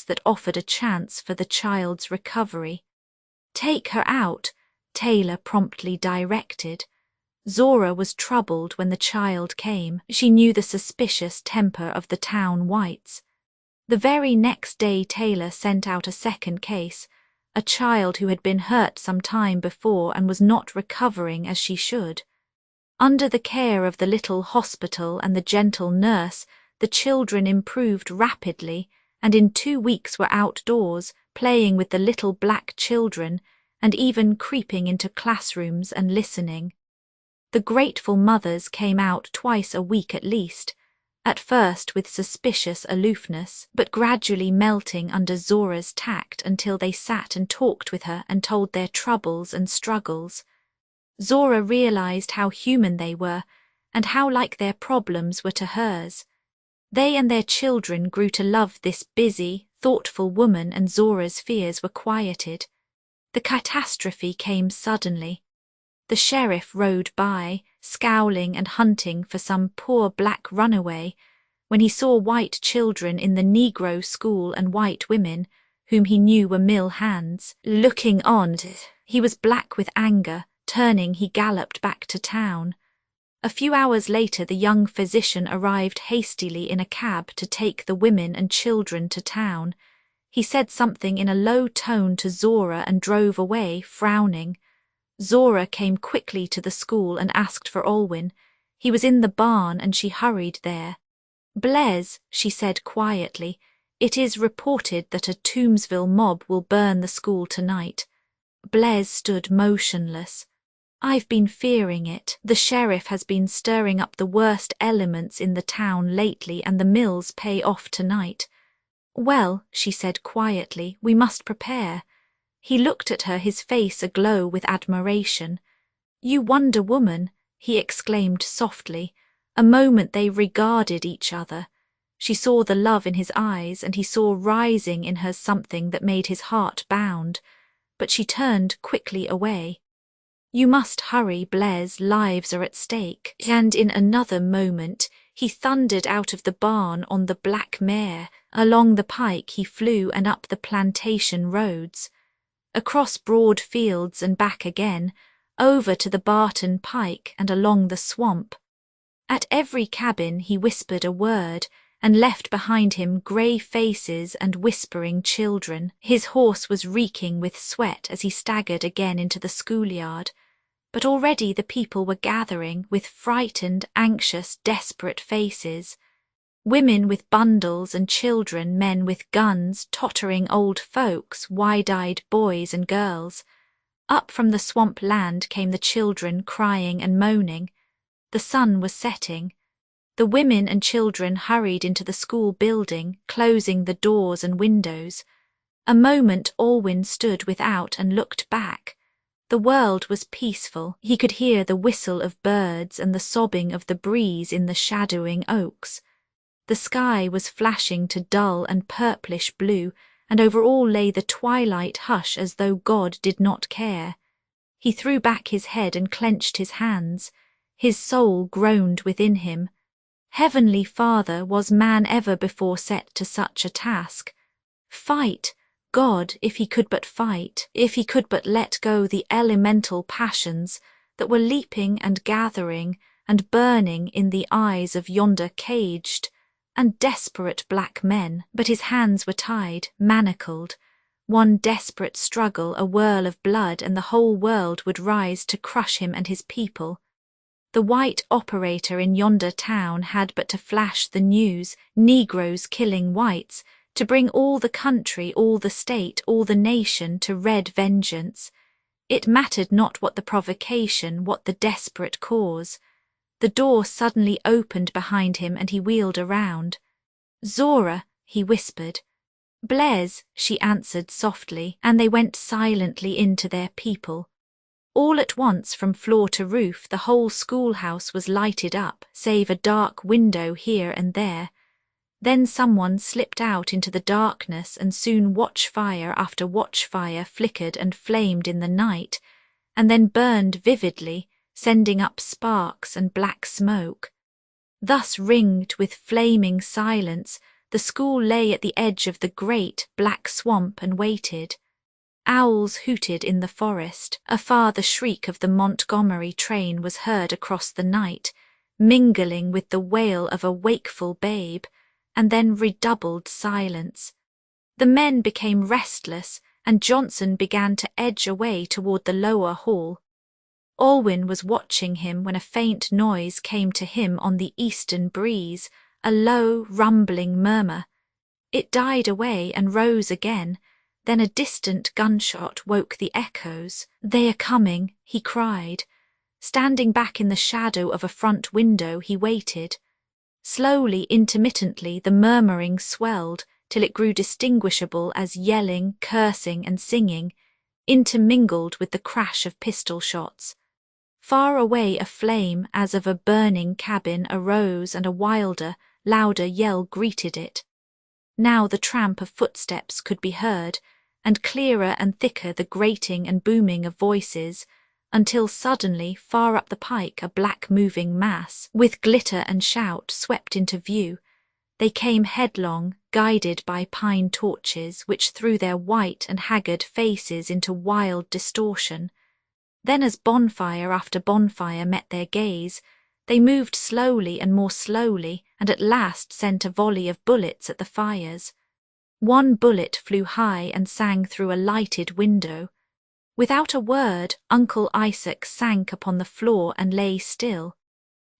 that offered a chance for the child's recovery. "Take her out," Taylor promptly directed. Zora was troubled when the child came. She knew the suspicious temper of the town whites. The very next day Taylor sent out a second case, a child who had been hurt some time before and was not recovering as she should. Under the care of the little hospital and the gentle nurse, the children improved rapidly and in 2 weeks were outdoors, playing with the little black children and even creeping into classrooms and listening. The grateful mothers came out twice a week at least, at first with suspicious aloofness, but gradually melting under Zora's tact until they sat and talked with her and told their troubles and struggles. Zora realized how human they were and how like their problems were to hers. They and their children grew to love this busy, thoughtful woman, and Zora's fears were quieted. The catastrophe came suddenly. The sheriff rode by, scowling and hunting for some poor black runaway, when he saw white children in the Negro school and white women, whom he knew were mill hands, looking on. He was black with anger. Turning, he galloped back to town. A few hours later the young physician arrived hastily in a cab to take the women and children to town. He said something in a low tone to Zora and drove away, frowning. Zora came quickly to the school and asked for Alwyn. He was in the barn and she hurried there. "Blaise," she said quietly, "it is reported that a Toomsville mob will burn the school tonight." Blaise stood motionless. "I've been fearing it. The sheriff has been stirring up the worst elements in the town lately and the mills pay off tonight." "Well," she said quietly, "we must prepare." He looked at her, his face aglow with admiration. "You Wonder Woman," he exclaimed softly. A moment they regarded each other. She saw the love in his eyes and he saw rising in her something that made his heart bound. But she turned quickly away. "You must hurry, Blaise, lives are at stake." And in another moment he thundered out of the barn on the black mare. Along the pike he flew and up the plantation roads, across broad fields and back again, over to the Barton Pike and along the swamp. At every cabin he whispered a word and left behind him grey faces and whispering children. His horse was reeking with sweat as he staggered again into the schoolyard, but already the people were gathering with frightened, anxious, desperate faces. Women with bundles and children, men with guns, tottering old folks, wide-eyed boys and girls. Up from the swamp land came the children crying and moaning. The sun was setting. The women and children hurried into the school building, closing the doors and windows. A moment Alwyn stood without and looked back. The world was peaceful. He could hear the whistle of birds and the sobbing of the breeze in the shadowing oaks. The sky was flashing to dull and purplish blue, and over all lay the twilight hush as though God did not care. He threw back his head and clenched his hands. His soul groaned within him. Heavenly Father, was man ever before set to such a task? Fight! God, if he could but fight, if he could but let go the elemental passions that were leaping and gathering and burning in the eyes of yonder caged and desperate black men. But his hands were tied, manacled. One desperate struggle, a whirl of blood, and the whole world would rise to crush him and his people. The white operator in yonder town had but to flash the news, Negroes killing whites, to bring all the country, all the state, all the nation to red vengeance. It mattered not what the provocation, what the desperate cause. The door suddenly opened behind him and he wheeled around. "Zora," he whispered. "Blaise," she answered softly, and they went silently in to their people. All at once, from floor to roof, the whole schoolhouse was lighted up, save a dark window here and there. Then someone slipped out into the darkness, and soon watchfire after watchfire flickered and flamed in the night, and then burned vividly, sending up sparks and black smoke. Thus ringed with flaming silence, The school lay at the edge of the great, black swamp and waited. Owls hooted in the forest. Afar the shriek of the Montgomery train was heard across the night, mingling with the wail of a wakeful babe, and then redoubled silence. The men became restless, and Johnson began to edge away toward the lower hall. Alwyn was watching him when a faint noise came to him on the eastern breeze, a low, rumbling murmur. It died away and rose again. Then a distant gunshot woke the echoes. "They are coming," he cried. Standing back in the shadow of a front window, he waited. Slowly, intermittently, the murmuring swelled till it grew distinguishable as yelling, cursing, and singing, intermingled with the crash of pistol shots. Far away a flame as of a burning cabin arose, and a wilder, louder yell greeted it. Now the tramp of footsteps could be heard, and clearer and thicker the grating and booming of voices, until suddenly, far up the pike, a black moving mass, with glitter and shout, swept into view. They came headlong, guided by pine torches, which threw their white and haggard faces into wild distortion. Then as bonfire after bonfire met their gaze, they moved slowly and more slowly, and at last sent a volley of bullets at the fires. One bullet flew high and sang through a lighted window. Without a word, Uncle Isaac sank upon the floor and lay still.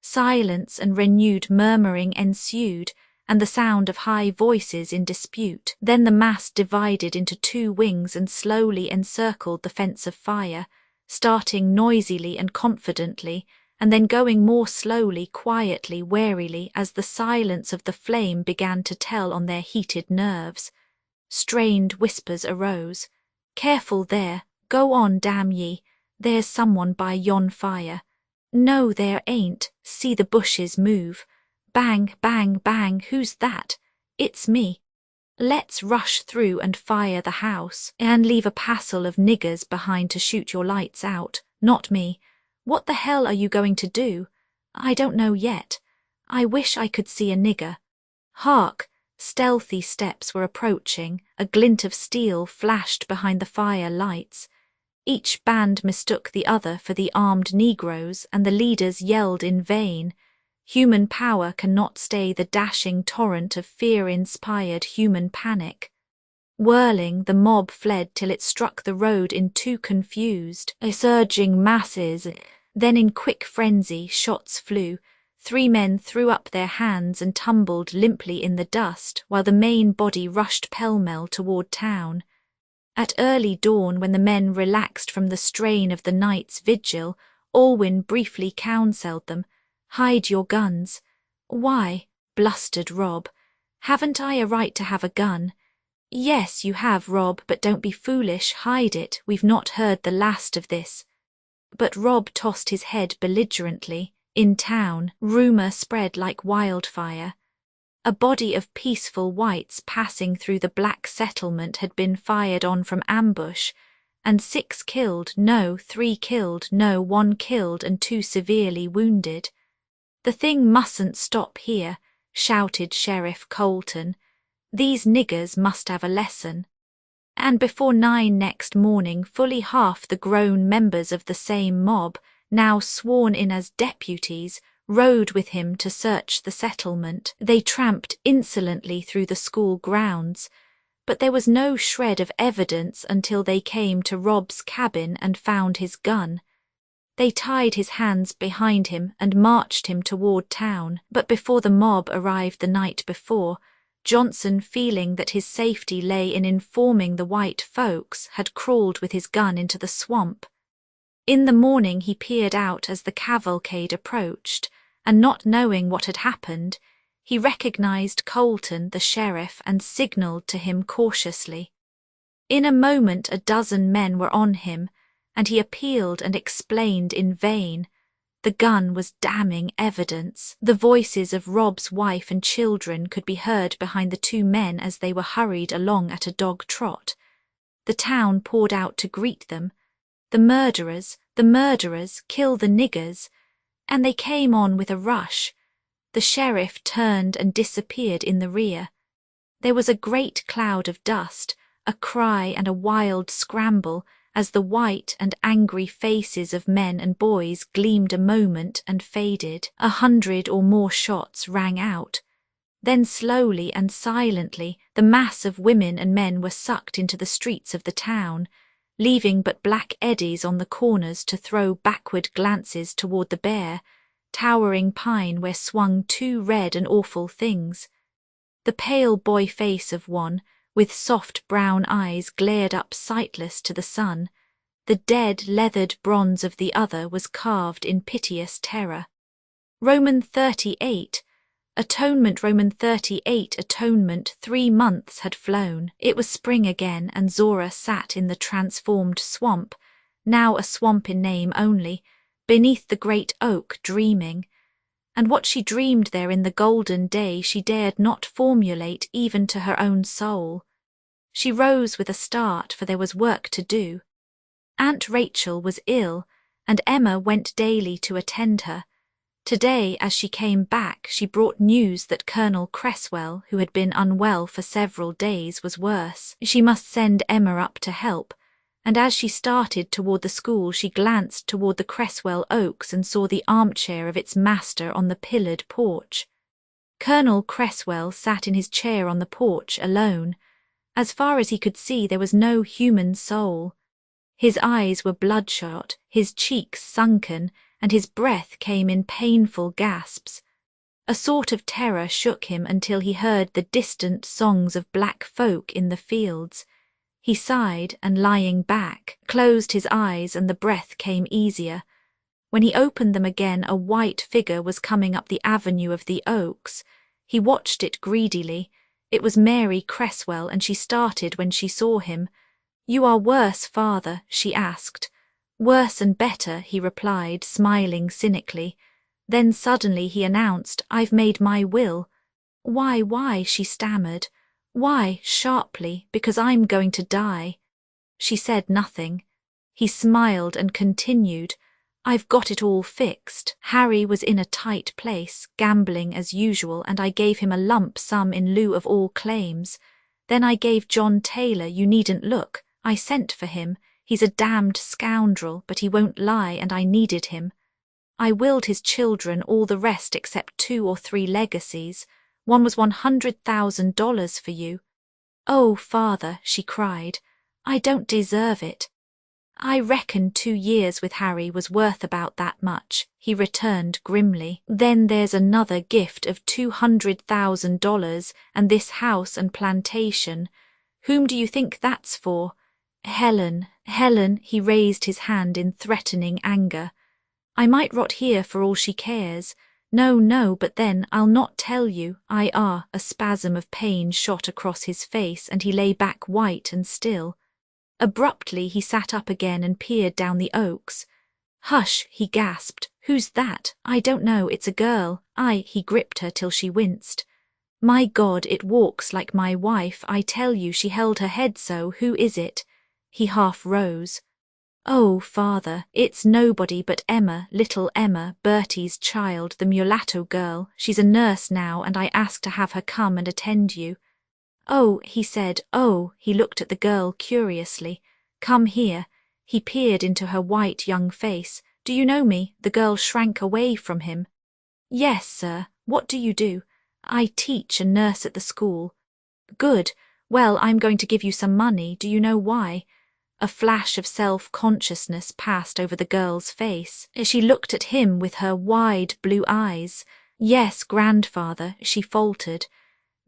Silence and renewed murmuring ensued, and the sound of high voices in dispute. Then the mass divided into two wings and slowly encircled the fence of fire, starting noisily and confidently, and then going more slowly, quietly, warily, as the silence of the flame began to tell on their heated nerves. Strained whispers arose. "Careful there! Go on, damn ye! There's someone by yon fire." "No, there ain't. See the bushes move. Bang, bang, bang, who's that? It's me. Let's rush through and fire the house, and leave a passel of niggers behind to shoot your lights out. Not me. What the hell are you going to do? I don't know yet. I wish I could see a nigger. Hark!" Stealthy steps were approaching. A glint of steel flashed behind the fire lights. Each band mistook the other for the armed Negroes, and the leaders yelled in vain. Human power cannot stay the dashing torrent of fear-inspired human panic. Whirling, the mob fled till it struck the road in two confused, surging masses. Then in quick frenzy, shots flew. 3 men threw up their hands and tumbled limply in the dust, while the main body rushed pell-mell toward town. At early dawn, when the men relaxed from the strain of the night's vigil, Alwyn briefly counselled them, "Hide your guns." "Why?" blustered Rob. "Haven't I a right to have a gun?" "Yes, you have, Rob, but don't be foolish. Hide it. We've not heard the last of this." But Rob tossed his head belligerently. In town, rumour spread like wildfire. A body of peaceful whites passing through the black settlement had been fired on from ambush, and 6 killed, no, 3 killed, no, 1 killed and 2 severely wounded. "The thing mustn't stop here," shouted Sheriff Colton. "These niggers must have a lesson." And before 9 next morning, fully half the grown members of the same mob, now sworn in as deputies, rode with him to search the settlement. They tramped insolently through the school grounds, but there was no shred of evidence until they came to Rob's cabin and found his gun. They tied his hands behind him and marched him toward town, but before the mob arrived the night before, Johnson, feeling that his safety lay in informing the white folks, had crawled with his gun into the swamp. In the morning he peered out as the cavalcade approached, and not knowing what had happened, he recognized Colton, the sheriff, and signaled to him cautiously. In a moment 12 men were on him, and he appealed and explained in vain. The gun was damning evidence. The voices of Rob's wife and children could be heard behind the 2 men as they were hurried along at a dog trot. The town poured out to greet them. The murderers, kill the niggers, and they came on with a rush. The sheriff turned and disappeared in the rear. There was a great cloud of dust, a cry and a wild scramble, as the white and angry faces of men and boys gleamed a moment and faded. 100 or more shots rang out. Then slowly and silently the mass of women and men were sucked into the streets of the town, leaving but black eddies on the corners to throw backward glances toward the bare, towering pine where swung 2 red and awful things. The pale boy face of one, with soft brown eyes, glared up sightless to the sun. The dead leathered bronze of the other was carved in piteous terror. Roman 38, Atonement. Roman 38, Atonement. 3 months had flown. It was spring again, and Zora sat in the transformed swamp, now a swamp in name only, beneath the great oak, dreaming. And what she dreamed there in the golden day she dared not formulate even to her own soul. She rose with a start, for there was work to do. Aunt Rachel was ill, and Emma went daily to attend her. Today, as she came back, she brought news that Colonel Cresswell, who had been unwell for several days, was worse. She must send Emma up to help, and as she started toward the school she glanced toward the Cresswell Oaks and saw the armchair of its master on the pillared porch. Colonel Cresswell sat in his chair on the porch alone. As far as he could see there was no human soul. His eyes were bloodshot, his cheeks sunken, and his breath came in painful gasps. A sort of terror shook him until he heard the distant songs of black folk in the fields. He sighed and, lying back, closed his eyes, and the breath came easier. When he opened them again, a white figure was coming up the avenue of the oaks. He watched it greedily. It was Mary Cresswell, and she started when she saw him. "You are worse, father?" she asked. "Worse and better," he replied, smiling cynically. Then suddenly he announced, "I've made my will." Why, she stammered. "Why?" sharply. "Because I'm going to die." She said nothing. He smiled and continued, "I've got it all fixed. Harry was in a tight place, gambling as usual, and I gave him a lump sum in lieu of all claims. Then I gave John Taylor, you needn't look. I sent for him. He's a damned scoundrel, but he won't lie, and I needed him. I willed his children all the rest except 2 or 3 legacies. One was $100,000 for you." "Oh, father," she cried, "I don't deserve it." "I reckon 2 years with Harry was worth about that much," he returned grimly. "Then there's another gift of $200,000 and this house and plantation. Whom do you think that's for?" "Helen, Helen," he raised his hand in threatening anger. "I might rot here for all she cares. No, but then I'll not tell you. A spasm of pain shot across his face, and he lay back white and still. Abruptly he sat up again and peered down the oaks. "Hush," he gasped. "Who's that?" "I don't know, it's a girl." He gripped her till she winced. "My God, it walks like my wife. I tell you, she held her head so. Who is it?" He half rose. "Oh, father, it's nobody but Emma, little Emma, Bertie's child, the mulatto girl. She's a nurse now, and I asked to have her come and attend you." "Oh," he said, "oh." He looked at the girl curiously. "Come here." He peered into her white young face. "Do you know me?" The girl shrank away from him. "Yes, sir. What do you do?" "I teach and nurse at the school." "Good. Well, I'm going to give you some money. Do you know why?" A flash of self-consciousness passed over the girl's face. She looked at him with her wide blue eyes. "Yes, grandfather," she faltered.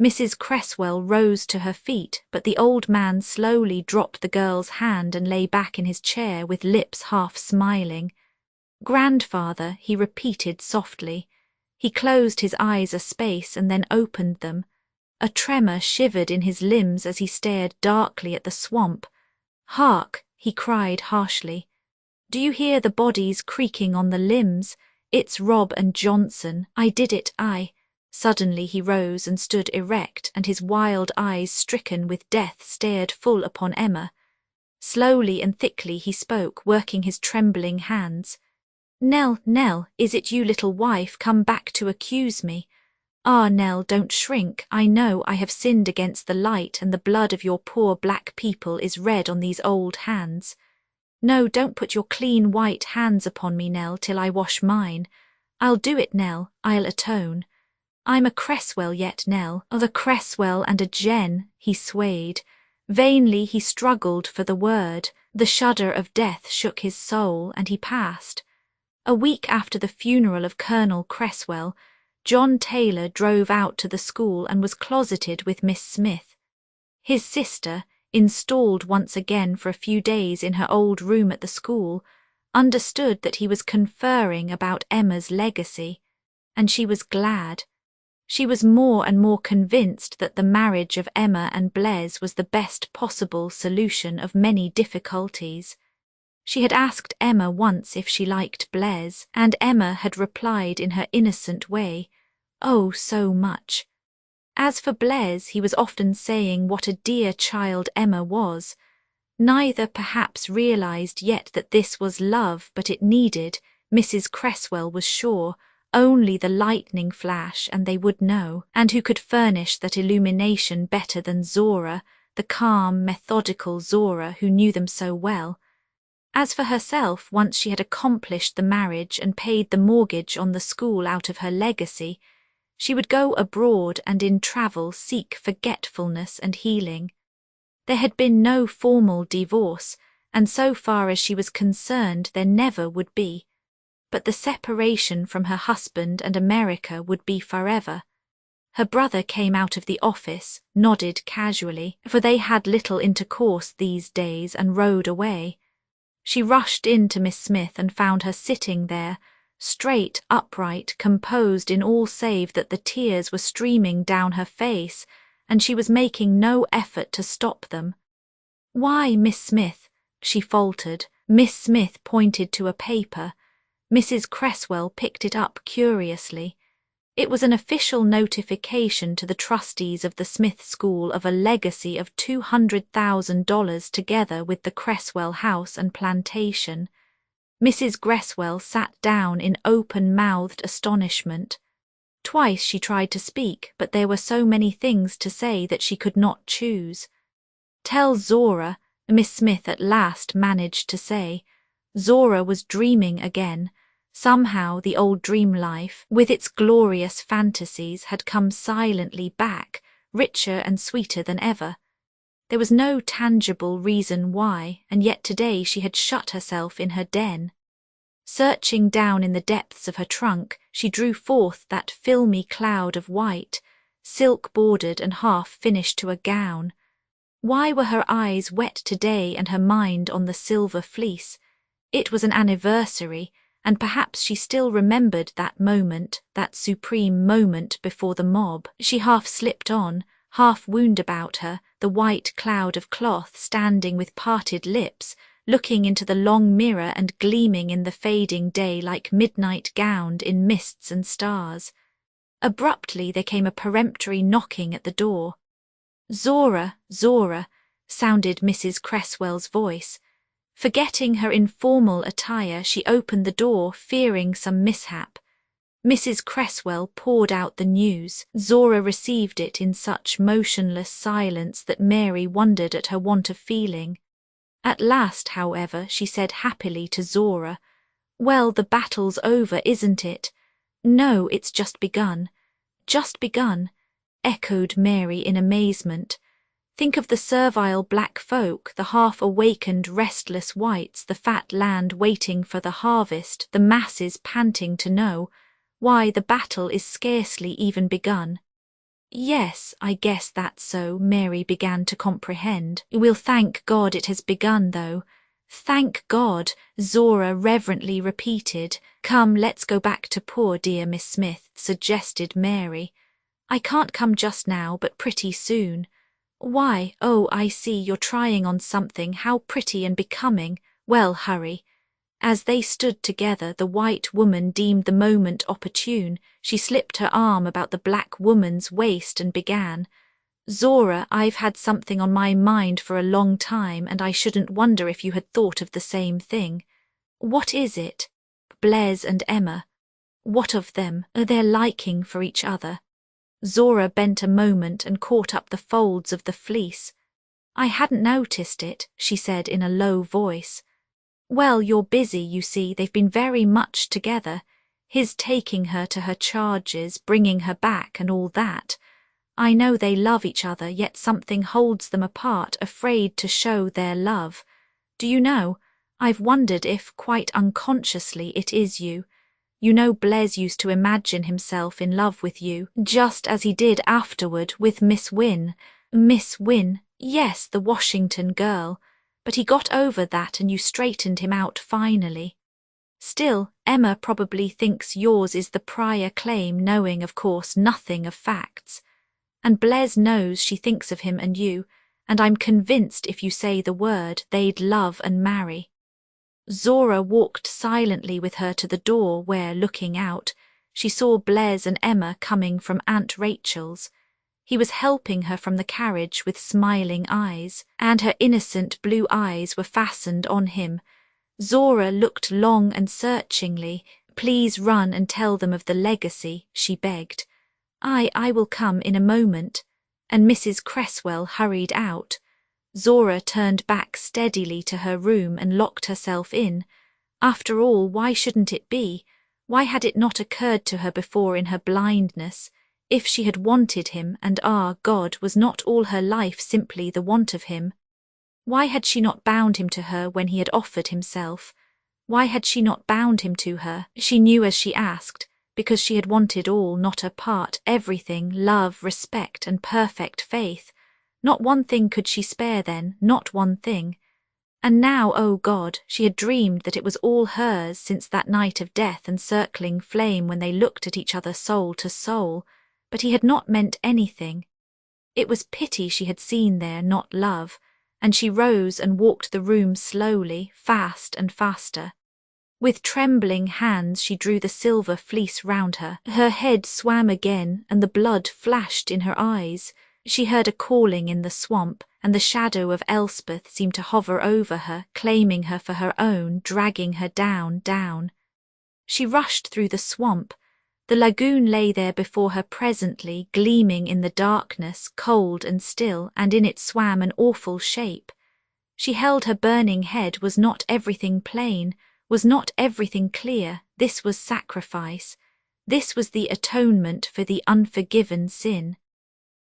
Mrs. Cresswell rose to her feet, but the old man slowly dropped the girl's hand and lay back in his chair with lips half smiling. "Grandfather," he repeated softly. He closed his eyes a space and then opened them. A tremor shivered in his limbs as he stared darkly at the swamp. "Hark!" he cried harshly. "Do you hear the bodies creaking on the limbs? It's Rob and Johnson. I did it, I." Suddenly he rose and stood erect, and his wild eyes, stricken with death, stared full upon Emma. Slowly and thickly he spoke, working his trembling hands. "Nell, Nell, is it you, little wife, come back to accuse me?" "Ah, Nell, don't shrink. I know I have sinned against the light, and the blood of your poor black people is red on these old hands. No, don't put your clean white hands upon me, Nell, till I wash mine. I'll do it, Nell, I'll atone. I'm a Cresswell yet, Nell, of a Cresswell and a Jen." He swayed. Vainly he struggled for the word. The shudder of death shook his soul, and he passed. A week after the funeral of Colonel Cresswell, John Taylor drove out to the school and was closeted with Miss Smith. His sister, installed once again for a few days in her old room at the school, understood that he was conferring about Emma's legacy, and she was glad. She was more and more convinced that the marriage of Emma and Blaise was the best possible solution of many difficulties. She had asked Emma once if she liked Blaise, and Emma had replied in her innocent way, "Oh, so much." As for Blaise, he was often saying what a dear child Emma was. Neither perhaps realized yet that this was love, but it needed, Mrs. Cresswell was sure, only the lightning flash, and they would know, and who could furnish that illumination better than Zora, the calm, methodical Zora who knew them so well. As for herself, once she had accomplished the marriage and paid the mortgage on the school out of her legacy, she would go abroad and in travel seek forgetfulness and healing. There had been no formal divorce, and so far as she was concerned there never would be. But the separation from her husband and America would be forever. Her brother came out of the office, nodded casually, for they had little intercourse these days, and rode away. She rushed in to Miss Smith and found her sitting there, straight, upright, composed in all save that the tears were streaming down her face, and she was making no effort to stop them. "Why, Miss Smith?" she faltered. Miss Smith pointed to a paper. Mrs. Cresswell picked it up curiously. It was an official notification to the trustees of the Smith School of a legacy of $200,000 together with the Cresswell house and plantation. Mrs. Cresswell sat down in open-mouthed astonishment. Twice she tried to speak, but there were so many things to say that she could not choose. "Tell Zora," Miss Smith at last managed to say. Zora was dreaming again. Somehow the old dream life, with its glorious fantasies, had come silently back, richer and sweeter than ever. There was no tangible reason why, and yet today she had shut herself in her den. Searching down in the depths of her trunk, she drew forth that filmy cloud of white, silk-bordered and half-finished to a gown. Why were her eyes wet today and her mind on the silver fleece? It was an anniversary, and perhaps she still remembered that moment, that supreme moment before the mob. She half slipped on, half wound about her, the white cloud of cloth standing with parted lips, looking into the long mirror and gleaming in the fading day like midnight gowned in mists and stars. Abruptly there came a peremptory knocking at the door. "Zora, Zora," sounded Mrs. Cresswell's voice. Forgetting her informal attire, she opened the door, fearing some mishap. Mrs. Cresswell poured out the news. Zora received it in such motionless silence that Mary wondered at her want of feeling. At last, however, she said happily to Zora, "Well, the battle's over, isn't it?" "No, it's just begun." "Just begun," echoed Mary in amazement. Think of the servile black folk, the half-awakened restless whites, the fat land waiting for the harvest, the masses panting to know. Why, the battle is scarcely even begun. "Yes, I guess that's so," Mary began to comprehend. "We'll thank God it has begun, though." "Thank God," Zora reverently repeated. "Come, let's go back to poor dear Miss Smith," suggested Mary. "I can't come just now, but pretty soon." "Why? Oh, I see, you're trying on something. How pretty and becoming. Well, hurry." As they stood together, the white woman deemed the moment opportune. She slipped her arm about the black woman's waist and began, "Zora, I've had something on my mind for a long time, and I shouldn't wonder if you had thought of the same thing." "What is it?" "Blaise and Emma." "What of them?" "Their liking for each other." Zora bent a moment and caught up the folds of the fleece. I hadn't noticed it, she said in a low voice. Well, you're busy, you see, they've been very much together. His taking her to her charges, bringing her back and all that. I know they love each other, yet something holds them apart, afraid to show their love. Do you know, I've wondered if, quite unconsciously, it is you. You know Bois used to imagine himself in love with you, just as he did afterward with Miss Wynne. Miss Wynne, yes, the Washington girl. But he got over that and you straightened him out finally. Still, Emma probably thinks yours is the prior claim, knowing, of course, nothing of facts. And Bois knows she thinks of him and you, and I'm convinced if you say the word, they'd love and marry. Zora walked silently with her to the door where, looking out, she saw Bois and Emma coming from Aunt Rachel's. He was helping her from the carriage with smiling eyes, and her innocent blue eyes were fastened on him. Zora looked long and searchingly. Please run and tell them of the legacy, she begged. I will come in a moment. And Mrs. Cresswell hurried out. Zora turned back steadily to her room and locked herself in. After all, why shouldn't it be? Why had it not occurred to her before in her blindness? If she had wanted him, and God, was not all her life simply the want of him? Why had she not bound him to her when he had offered himself? Why had she not bound him to her? She knew as she asked, because she had wanted all, not a part, everything, love, respect, and perfect faith. Not one thing could she spare then, not one thing. And now, oh God, she had dreamed that it was all hers since that night of death and circling flame when they looked at each other soul to soul. But he had not meant anything. It was pity she had seen there, not love, and she rose and walked the room slowly, fast and faster. With trembling hands she drew the silver fleece round her. Her head swam again, and the blood flashed in her eyes. She heard a calling in the swamp, and the shadow of Elspeth seemed to hover over her, claiming her for her own, dragging her down, down. She rushed through the swamp. The lagoon lay there before her presently, gleaming in the darkness, cold and still, and in it swam an awful shape. She held her burning head. Was not everything plain? Was not everything clear? This was sacrifice. This was the atonement for the unforgiven sin.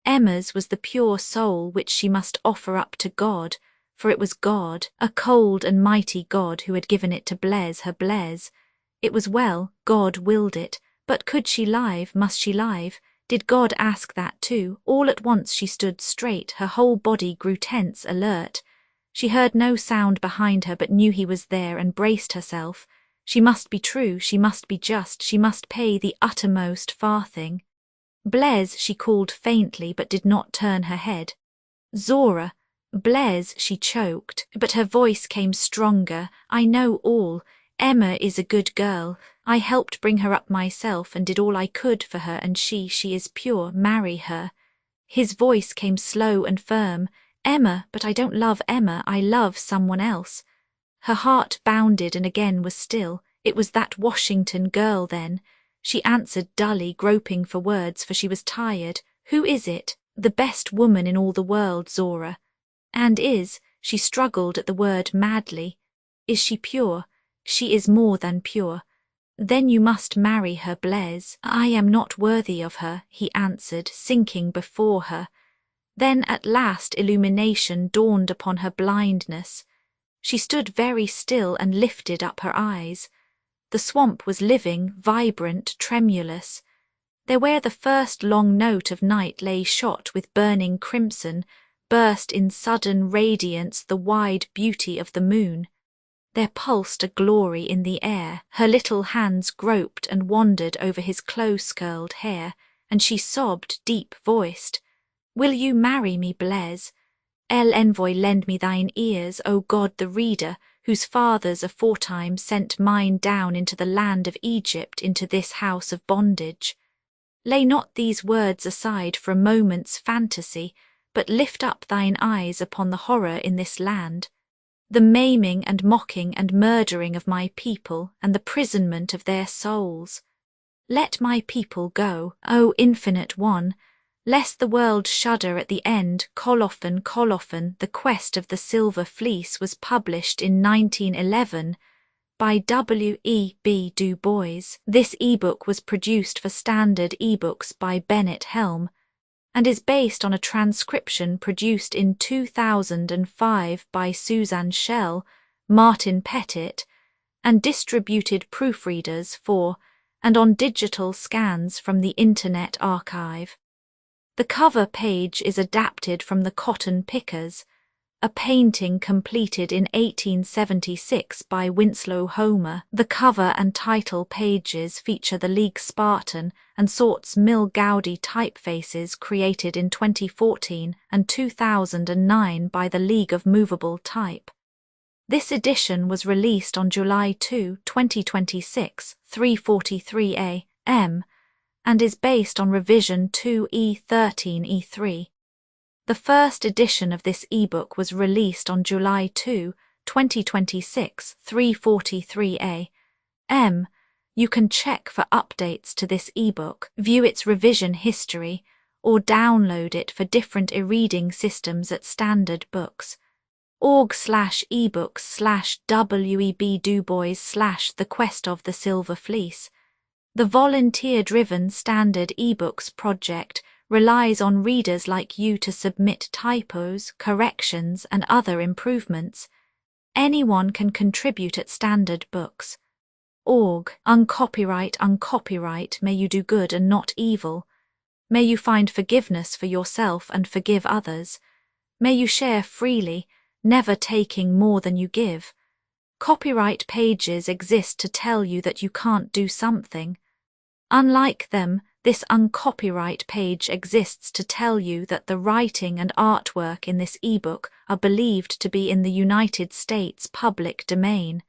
Emma's was the pure soul which she must offer up to God, for it was God, a cold and mighty God, who had given it to Bois, her Bois. It was well, God willed it, but could she live, must she live? Did God ask that too? All at once she stood straight, her whole body grew tense, alert. She heard no sound behind her, but knew he was there and braced herself. She must be true, she must be just, she must pay the uttermost farthing. Bois, she called faintly, but did not turn her head. Zora, Bois, she choked, but her voice came stronger. I know all. Emma is a good girl. I helped bring her up myself and did all I could for her, and she is pure. Marry her. His voice came slow and firm. Emma, but I don't love Emma, I love someone else. Her heart bounded and again was still. It was that Washington girl then. She answered dully, groping for words, for she was tired. Who is it? The best woman in all the world, Zora. And she struggled at the word madly. Is she pure? She is more than pure. Then you must marry her, Bois. I am not worthy of her, he answered, sinking before her. Then at last illumination dawned upon her blindness. She stood very still and lifted up her eyes. The swamp was living, vibrant, tremulous. There where the first long note of night lay shot with burning crimson, burst in sudden radiance the wide beauty of the moon. There pulsed a glory in the air. Her little hands groped and wandered over his close-curled hair, and she sobbed, deep-voiced, "Will you marry me, Bois? El envoy, lend me thine ears, O God the reader, whose fathers aforetime sent mine down into the land of Egypt, into this house of bondage. Lay not these words aside for a moment's fantasy, but lift up thine eyes upon the horror in this land, the maiming and mocking and murdering of my people, and the prisonment of their souls. Let my people go, O Infinite One, lest the world shudder at the end. Colophon. The Quest of the Silver Fleece was published in 1911 by W. E. B. Du Bois. This ebook was produced for Standard eBooks by Bennett Helm and is based on a transcription produced in 2005 by Suzanne Schell, Martin Pettit, and distributed proofreaders for and on digital scans from the Internet Archive. The cover page is adapted from The Cotton Pickers, a painting completed in 1876 by Winslow Homer. The cover and title pages feature the League Spartan and Sorts Mill Gaudi typefaces created in 2014 and 2009 by the League of Movable Type. This edition was released on July 2, 2026, 3:43 a.m., and is based on revision 2E13E3. The first edition of this ebook was released on July 2, 2026, 3:43 a.m. You can check for updates to this ebook, view its revision history, or download it for different e-reading systems at Standard Books. org/ebooks/WEB Du Bois/The Quest of the Silver Fleece. The volunteer-driven Standard eBooks project relies on readers like you to submit typos, corrections, and other improvements. Anyone can contribute at Standard Books. Uncopyright, may you do good and not evil. May you find forgiveness for yourself and forgive others. May you share freely, never taking more than you give. Copyright pages exist to tell you that you can't do something. Unlike them, this uncopyright page exists to tell you that the writing and artwork in this ebook are believed to be in the United States public domain.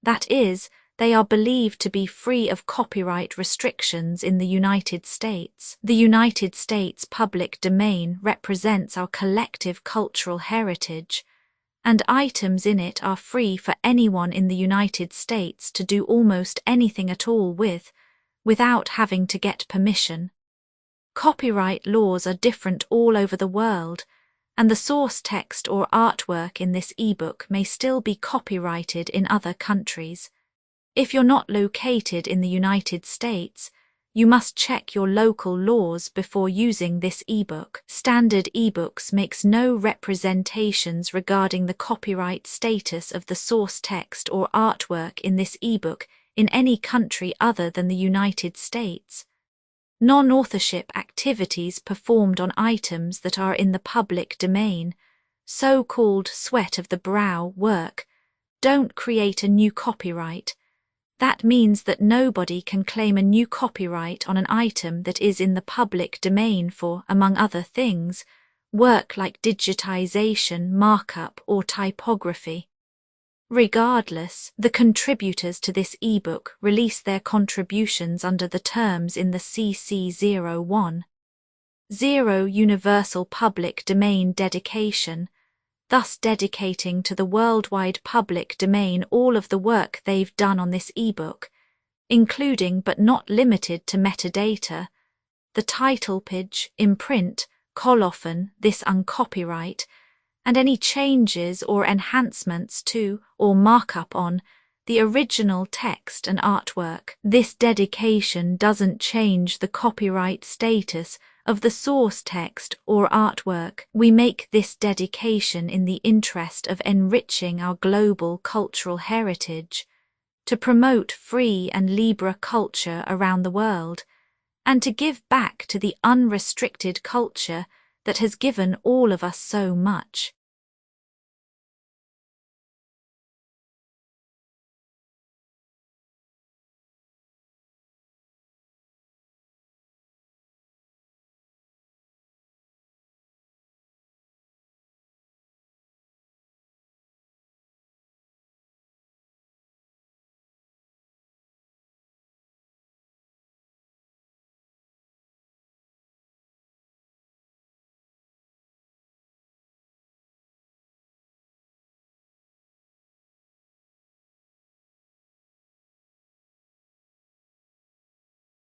That is, they are believed to be free of copyright restrictions in the United States. The United States public domain represents our collective cultural heritage, and items in it are free for anyone in the United States to do almost anything at all with, without having to get permission. Copyright laws are different all over the world, and the source text or artwork in this ebook may still be copyrighted in other countries. If you're not located in the United States, you must check your local laws before using this ebook. Standard eBooks makes no representations regarding the copyright status of the source text or artwork in this ebook in any country other than the United States. Non-authorship activities performed on items that are in the public domain, so-called sweat of the brow work, don't create a new copyright. That means that nobody can claim a new copyright on an item that is in the public domain for, among other things, work like digitization, markup, or typography. Regardless, the contributors to this ebook release their contributions under the terms in the CC01. 0 Universal Public Domain Dedication, thus dedicating to the worldwide public domain all of the work they've done on this ebook, including but not limited to metadata, the title page, imprint, colophon, this uncopyright, and any changes or enhancements to or markup on the original text and artwork. This dedication doesn't change the copyright status of the source text or artwork. We make this dedication in the interest of enriching our global cultural heritage, to promote free and libre culture around the world, and to give back to the unrestricted culture that has given all of us so much.